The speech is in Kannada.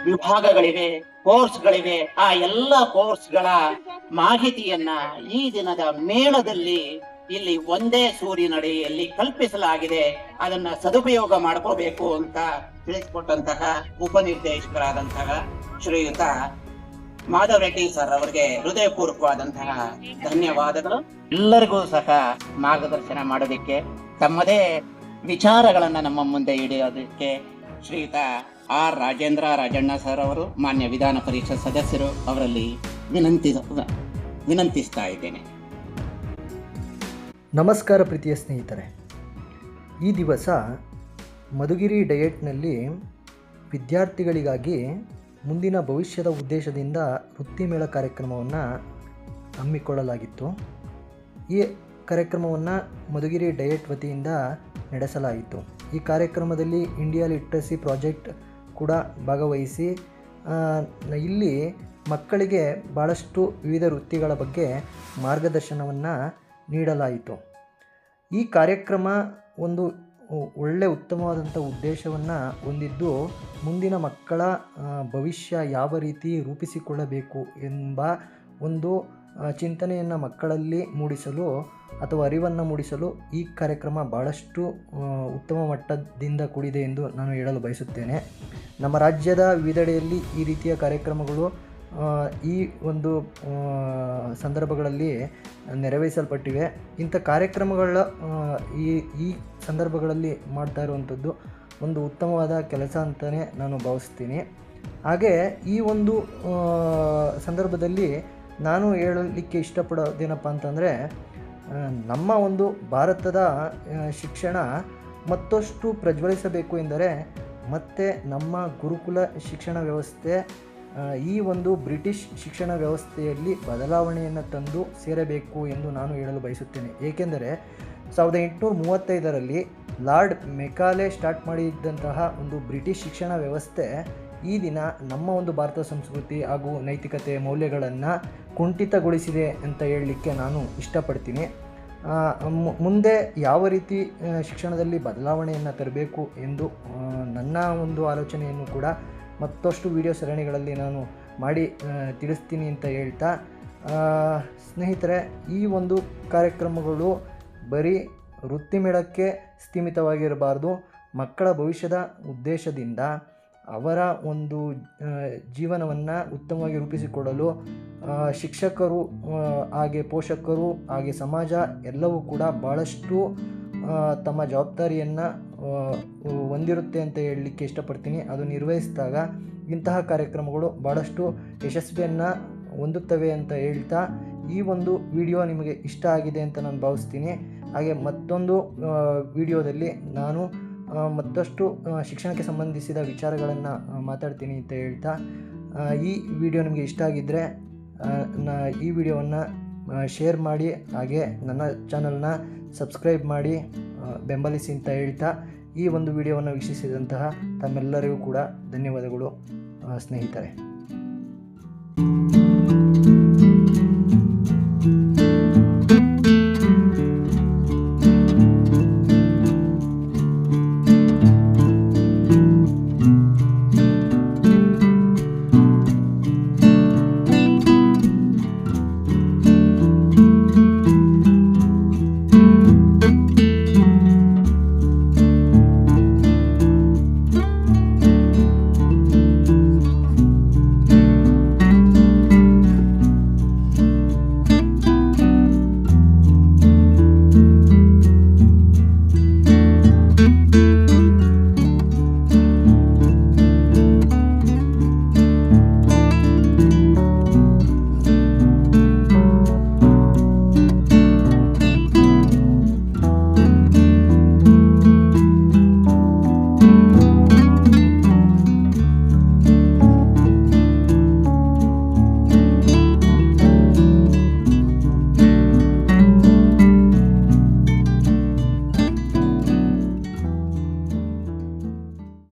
ವಿಭಾಗಗಳಿವೆ, ಕೋರ್ಸ್ಗಳಿವೆ. ಆ ಎಲ್ಲ ಕೋರ್ಸ್ಗಳ ಮಾಹಿತಿಯನ್ನ ಈ ದಿನದ ಮೇಳದಲ್ಲಿ ಇಲ್ಲಿ ಒಂದೇ ಸೂರಿನಡಿಯಲ್ಲಿ ಕಲ್ಪಿಸಲಾಗಿದೆ. ಅದನ್ನ ಸದುಪಯೋಗ ಮಾಡ್ಕೋಬೇಕು ಅಂತ ತಿಳಿಸಿಕೊಟ್ಟಂತಹ ಉಪನಿರ್ದೇಶಕರಾದಂತಹ ಶ್ರೀಯುತ ಮಾಧವ್ ರೆಡ್ಡಿ ಸರ್ ಅವರಿಗೆ ಹೃದಯಪೂರ್ವಕವಾದಂತಹ ಧನ್ಯವಾದಗಳು. ಎಲ್ಲರಿಗೂ ಸಹ ಮಾರ್ಗದರ್ಶನ ಮಾಡೋದಕ್ಕೆ, ತಮ್ಮದೇ ವಿಚಾರಗಳನ್ನ ನಮ್ಮ ಮುಂದೆ ಇಡಿಯೋದಕ್ಕೆ ಶ್ರೀಯುತ ಆರ್ ರಾಜೇಂದ್ರ ರಾಜಣ್ಣ ಸರ್ ಅವರು, ಮಾನ್ಯ ವಿಧಾನ ಪರಿಷತ್ ಸದಸ್ಯರು, ಅವರಲ್ಲಿ ವಿನಂತಿಸ್ತಾ ಇದ್ದೇನೆ. ನಮಸ್ಕಾರ ಪ್ರೀತಿಯ ಸ್ನೇಹಿತರೆ. ಈ ದಿವಸ ಮಧುಗಿರಿ ಡಯಟ್ನಲ್ಲಿ ವಿದ್ಯಾರ್ಥಿಗಳಿಗಾಗಿ ಮುಂದಿನ ಭವಿಷ್ಯದ ಉದ್ದೇಶದಿಂದ ವೃತ್ತಿಮೇಳ ಕಾರ್ಯಕ್ರಮವನ್ನು ಹಮ್ಮಿಕೊಳ್ಳಲಾಗಿತ್ತು. ಈ ಕಾರ್ಯಕ್ರಮವನ್ನು ಮಧುಗಿರಿ ಡಯಟ್ ವತಿಯಿಂದ ನಡೆಸಲಾಯಿತು. ಈ ಕಾರ್ಯಕ್ರಮದಲ್ಲಿ ಇಂಡಿಯಾ ಲಿಟ್ರಸಿ ಪ್ರಾಜೆಕ್ಟ್ ಕೂಡ ಭಾಗವಹಿಸಿ ಇಲ್ಲಿ ಮಕ್ಕಳಿಗೆ ಭಾಳಷ್ಟು ವಿವಿಧ ವೃತ್ತಿಗಳ ಬಗ್ಗೆ ಮಾರ್ಗದರ್ಶನವನ್ನು ನೀಡಲಾಯಿತು. ಈ ಕಾರ್ಯಕ್ರಮ ಒಂದು ಒಳ್ಳೆಯ ಉತ್ತಮವಾದಂಥ ಉದ್ದೇಶವನ್ನು ಹೊಂದಿದ್ದು, ಮುಂದಿನ ಮಕ್ಕಳ ಭವಿಷ್ಯ ಯಾವ ರೀತಿ ರೂಪಿಸಿಕೊಳ್ಳಬೇಕು ಎಂಬ ಒಂದು ಚಿಂತನೆಯನ್ನು ಮಕ್ಕಳಲ್ಲಿ ಮೂಡಿಸಲು ಅಥವಾ ಅರಿವನ್ನು ಮೂಡಿಸಲು ಈ ಕಾರ್ಯಕ್ರಮ ಭಾಳಷ್ಟು ಉತ್ತಮ ಮಟ್ಟದಿಂದ ಕೂಡಿದೆ ಎಂದು ನಾನು ಹೇಳಲು ಬಯಸುತ್ತೇನೆ. ನಮ್ಮ ರಾಜ್ಯದ ವಿವಿಧೆಡೆಯಲ್ಲಿ ಈ ರೀತಿಯ ಕಾರ್ಯಕ್ರಮಗಳು ಈ ಒಂದು ಸಂದರ್ಭಗಳಲ್ಲಿ ನೆರವೇರಿಸಲ್ಪಟ್ಟಿವೆ. ಇಂಥ ಕಾರ್ಯಕ್ರಮಗಳ ಈ ಸಂದರ್ಭಗಳಲ್ಲಿ ಮಾಡ್ತಾ ಇರುವಂಥದ್ದು ಒಂದು ಉತ್ತಮವಾದ ಕೆಲಸ ಅಂತಲೇ ನಾನು ಭಾವಿಸ್ತೀನಿ. ಹಾಗೆ ಈ ಒಂದು ಸಂದರ್ಭದಲ್ಲಿ ನಾನು ಹೇಳಲಿಕ್ಕೆ ಇಷ್ಟಪಡೋದೇನಪ್ಪ ಅಂತಂದರೆ, ನಮ್ಮ ಒಂದು ಭಾರತದ ಶಿಕ್ಷಣ ಮತ್ತಷ್ಟು ಪ್ರಜ್ವಲಿಸಬೇಕು ಎಂದರೆ ಮತ್ತು ನಮ್ಮ ಗುರುಕುಲ ಶಿಕ್ಷಣ ವ್ಯವಸ್ಥೆ ಈ ಒಂದು ಬ್ರಿಟಿಷ್ ಶಿಕ್ಷಣ ವ್ಯವಸ್ಥೆಯಲ್ಲಿ ಬದಲಾವಣೆಯನ್ನು ತಂದು ಸೇರಬೇಕು ಎಂದು ನಾನು ಹೇಳಲು ಬಯಸುತ್ತೇನೆ. ಏಕೆಂದರೆ 1835ರಲ್ಲಿ ಲಾರ್ಡ್ ಮೆಕಾಲೆ ಸ್ಟಾರ್ಟ್ ಮಾಡಿದ್ದಂತಹ ಒಂದು ಬ್ರಿಟಿಷ್ ಶಿಕ್ಷಣ ವ್ಯವಸ್ಥೆ ಈ ದಿನ ನಮ್ಮ ಒಂದು ಭಾರತ ಸಂಸ್ಕೃತಿ ಹಾಗೂ ನೈತಿಕತೆ ಮೌಲ್ಯಗಳನ್ನು ಕುಂಠಿತಗೊಳಿಸಿದೆ ಅಂತ ಹೇಳಲಿಕ್ಕೆ ನಾನು ಇಷ್ಟಪಡ್ತೀನಿ. ಮುಂದೆ ಯಾವ ರೀತಿ ಶಿಕ್ಷಣದಲ್ಲಿ ಬದಲಾವಣೆಯನ್ನು ತರಬೇಕು ಎಂದು ನನ್ನ ಒಂದು ಆಲೋಚನೆಯನ್ನು ಕೂಡ ಮತ್ತಷ್ಟು ವಿಡಿಯೋ ಸರಣಿಗಳಲ್ಲಿ ನಾನು ಮಾಡಿ ತಿಳಿಸ್ತೀನಿ ಅಂತ ಹೇಳ್ತಾ, ಸ್ನೇಹಿತರೆ, ಈ ಒಂದು ಕಾರ್ಯಕ್ರಮಗಳು ಬರೀ ವೃತ್ತಿಮೇಳಕ್ಕೆ ಸೀಮಿತವಾಗಿರಬಾರ್ದು. ಮಕ್ಕಳ ಭವಿಷ್ಯದ ಉದ್ದೇಶದಿಂದ ಅವರ ಒಂದು ಜೀವನವನ್ನು ಉತ್ತಮವಾಗಿ ರೂಪಿಸಿಕೊಡಲು ಶಿಕ್ಷಕರು ಹಾಗೆ ಪೋಷಕರು ಹಾಗೆ ಸಮಾಜ ಎಲ್ಲವೂ ಕೂಡ ಭಾಳಷ್ಟು ತಮ್ಮ ಜವಾಬ್ದಾರಿಯನ್ನು ಹೊಂದಿರುತ್ತೆ ಅಂತ ಹೇಳಲಿಕ್ಕೆ ಇಷ್ಟಪಡ್ತೀನಿ. ಅದು ನಿರ್ವಹಿಸಿದಾಗ ಇಂತಹ ಕಾರ್ಯಕ್ರಮಗಳು ಭಾಳಷ್ಟು ಯಶಸ್ವಿಯನ್ನು ಹೊಂದುತ್ತವೆ ಅಂತ ಹೇಳ್ತಾ, ಈ ಒಂದು ವಿಡಿಯೋ ನಿಮಗೆ ಇಷ್ಟ ಆಗಿದೆ ಅಂತ ನಾನು ಭಾವಿಸ್ತೀನಿ. ಹಾಗೆ ಮತ್ತೊಂದು ವಿಡಿಯೋದಲ್ಲಿ ನಾನು ಮತ್ತಷ್ಟು ಶಿಕ್ಷಣಕ್ಕೆ ಸಂಬಂಧಿಸಿದ ವಿಚಾರಗಳನ್ನು ಮಾತಾಡ್ತೀನಿ ಅಂತ ಹೇಳ್ತಾ, ಈ ವಿಡಿಯೋ ನಿಮಗೆ ಇಷ್ಟ ಆಗಿದ್ದರೆ ಈ ವಿಡಿಯೋವನ್ನು ಶೇರ್ ಮಾಡಿ, ಹಾಗೆ ನನ್ನ ಚಾನಲ್ನ ಸಬ್ಸ್ಕ್ರೈಬ್ ಮಾಡಿ ಬೆಂಬಲಿಸಿ ಅಂತ ಹೇಳ್ತಾ, ಈ ಒಂದು ವಿಡಿಯೋವನ್ನು ವೀಕ್ಷಿಸಿದಂತಹ ತಮ್ಮೆಲ್ಲರಿಗೂ ಕೂಡ ಧನ್ಯವಾದಗಳು ಸ್ನೇಹಿತರೆ.